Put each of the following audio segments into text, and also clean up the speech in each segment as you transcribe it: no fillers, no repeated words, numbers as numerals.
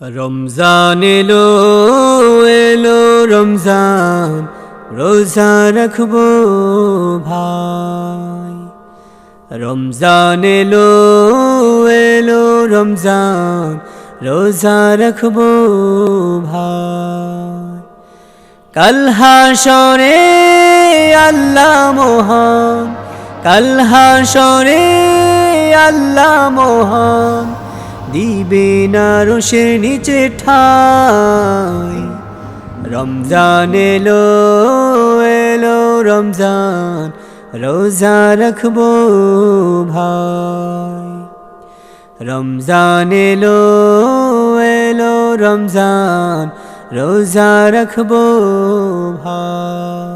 রমজান এলো এলো রমজান, রোজা রাখবো ভাই। রমজান এলো এলো রমজান, রোজা রাখবো ভাই। কাল হাশরে আল্লাহ মহান, কাল হাশরে আল্লাহ মহান, দিবে না রোষের নিচে ঠাই। রমজান এলো এলো রমজান, রোজা রাখবো ভাই। রমজান এলো এলো রমজান, রোজা রাখবো ভাই।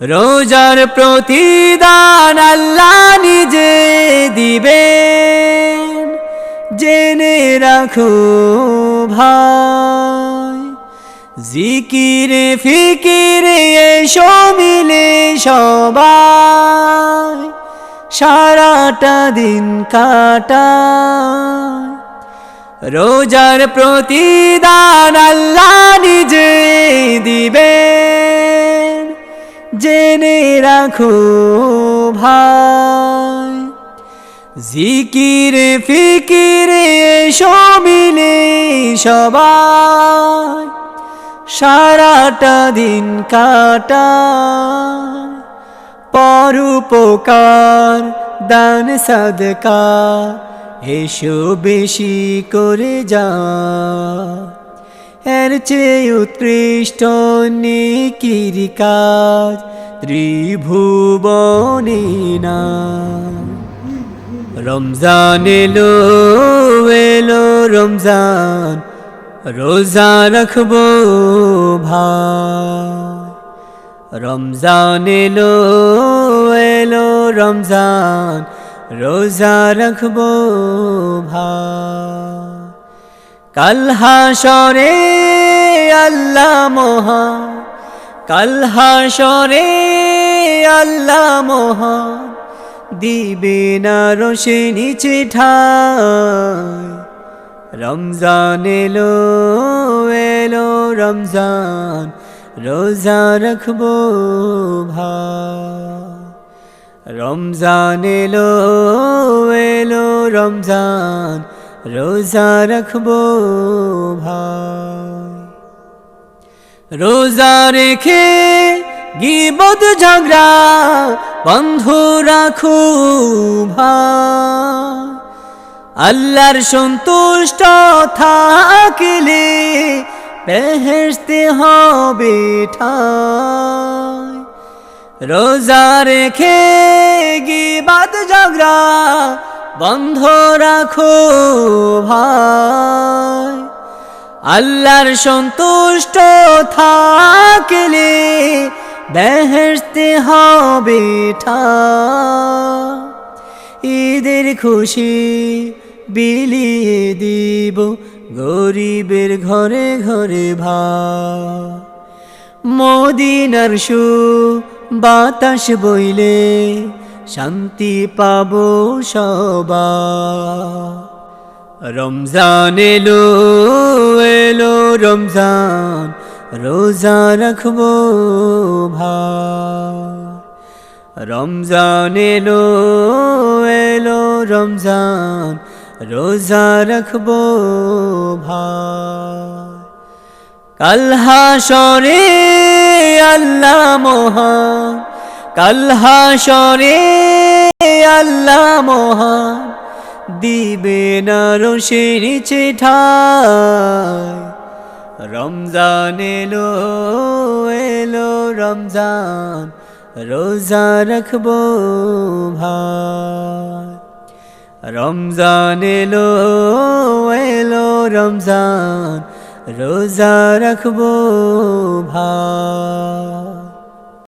রোজার প্রতিদান আল্লাহ নিজে দিবেন, জেনে রাখো ভাই। জিকিরে ফিকিরে এসো মিলে সবাই, সারাটা দিন কাটায়। রোজার প্রতিদান আল্লাহ নিজে দিবেন, জেনে রাখো ভাই। জিকিরে ফিকিরে এসো মিলে সবাই, সারাটা দিন কাটায়। পরোপকার দান সাদকা এসো বেশি করে যা, এর চেয়ে উৎকৃষ্ট নেকির কাজ ত্রিভুবনে না। রমজান এলো এলো রমজান, রোজা রাখবো ভাই। রমজান এলো এলো রমজান, রোজা রাখবো ভাই। কাল হাশরে আল্লাহ মহান, কাল হাশরে আল্লাহ মহান, দিবে না রোষে নিচে ঠাই। রমজান এলো এলো রমজান, রোজা রাখবো ভাই। রমজান এলো এলো রমজান, রোজা রাখবো ভাই। রোজা রেখে গীবত ঝগড়া বন্ধ রাখো ভাই। আল্লাহর সন্তুষ্ট থাকলে বেহেশতে হবে ঠাই। রোজা রেখে গীবত ঝগড়া বন্ধ রাখো ভাই। আল্লাহর সন্তুষ্ট থাকলে বেহেশতে হবে ঠাই। ঈদের খুশি বিলিয়ে দিব গরিবের ঘরে ঘরে ভাই। মদিনার বাতাস বইলে শান্তি পাবো সবাই। রমজান এলো এলো রমজান, রোজা রাখবো ভাই। রমজান এলো এলো রমজান, রোজা রাখবো ভাই। কাল হাশরে আল্লাহ মহান, কাল হাশরে আল্লাহ মহান, দিবে না রোষে নিচে ঠাই। রমজান এলো এলো রমজান, রোজা রাখবো ভাই। রমজান এলো এলো রমজান, রোজা রাখবো ভাই।